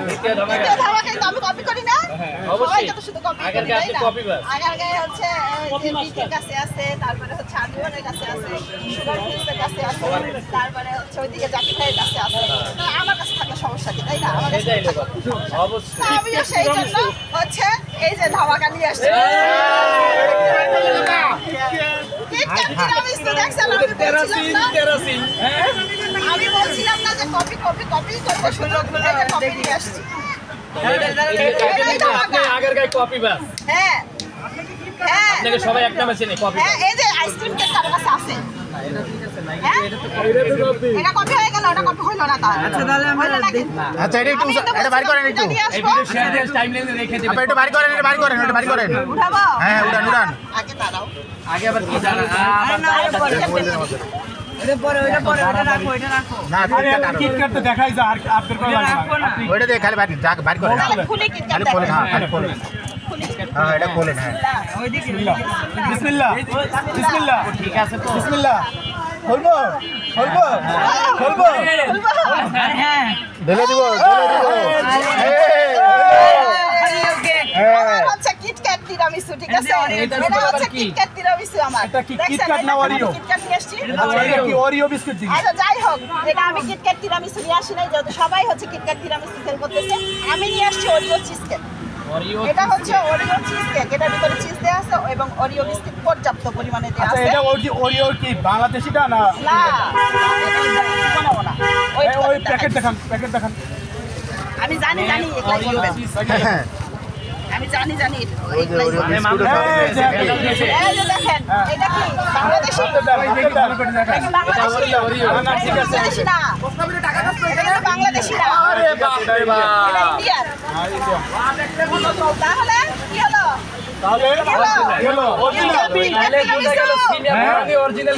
দ্বিতীয় ধামাকায় তো আমি কপি করি না, সবাইকে তো শুধু কপি করি তাই না? আগে হচ্ছে বিকের কাছে আছে, তারপরে হচ্ছে আন্দোলনের কাছে আছে, সুগার ফিল্সের কাছে আছে, তারপরে হচ্ছে ওইদিকে জাকির ভাইয়ের কাছে আছে। আমার কাছে থাকলে সমস্যা কি, তাই না? আমার কাছে আমিও সেই জন্য হচ্ছে এই যে ধামাকা নিয়ে আসছি। আমি বলছিলাম না যে কপি কপি কপি করবো, সুযোগ কপি নিয়ে আসছি। হ্যাঁ হ্যাঁ, আপনাকে সবাই এক নামে চেনে কপি। হ্যাঁ, এই যে আইসক্রিম কেক কার কাছে আছে। হ্যাঁ? এটা কপি হয়ে গেল, ওটা কপি হইলো না তার। আচ্ছা তাহলে আমরা আচ্ছা এটা একটু এটা বাইর করেন একটু। এই ভিডিও শেয়ার দিয়ে টাইমলাইনে রেখে দিবেন। আপনি এটা বাইর করেন, এটা বাইর করেন, এটা বাইর করেন। উঠাবো? হ্যাঁ উড়ান উড়ান। আগে দাঁড়াও। আগে আবার কি জানা ওটা পরে ওটা রাখো না কিটক্যাট তো দেখাই যায় আর আপনাদের কোনো লাগে না। ওইটা দিয়ে খালি বাইর যা বাইর করেন। তাহলে খুলে কিটক্যাট খালি খোলেন, হ্যাঁ খালি খোলেন। হ্যাঁ এটা খোলেন, হ্যাঁ ওইদিকে বিসমিল্লাহ বিসমিল্লাহ ঠিক আছে তো? বিসমিল্লাহ বলবো বলবো বলবো আরে হ্যাঁ ঢেলে দিব আমার হচ্ছে কিটক্যাট তিরামিসু, ঠিক আছে? এটা হচ্ছে কিটক্যাট তিরামিসু আমার। এটা কি দেখছেন? কিটক্যাট না ওরিও? কিটক্যাট নিয়ে আসছি। এটা কি ওরিও বিস্কুট দিই? আচ্ছা যাই হোক, এটা আমি কিটক্যাট তিরামিসু নিয়ে আসি নাই, যেহেতু সবাই হচ্ছে কিটক্যাট তিরামিসু সেল করতেছে। আমি নিয়ে আসছি ওরিও চিজ কেক। এটা হচ্ছে ওরিও চিজ কেক, এটার ভিতরে চিজ দেওয়া আছে এবং ওরিও বিস্কিট পর্যাপ্ত পরিমাণে দেওয়া আচ্ছা আছে। এটা ওরিও কি বাংলাদেশিটা না? না, এটা বানাবো না। ওই প্যাকেট দেখান, প্যাকেট দেখান। আমি জানি এগুলাই বলবেন। হ্যাঁ আমি জানি ওই যে ওরিও বিস্কুট এই যে এই যে দেখেন, এটা কি বাংলাদেশি? বাংলাদেশি না, এটা কিন্তু বাংলাদেশি না, আরে বাপ রে বাপ। এটা ইন্ডিয়ান। তাহলে কি হলো? তাহলে কি হলো? গেল অরিজিনাল কিটক্যাট তিরামিসু। অরিজিনাল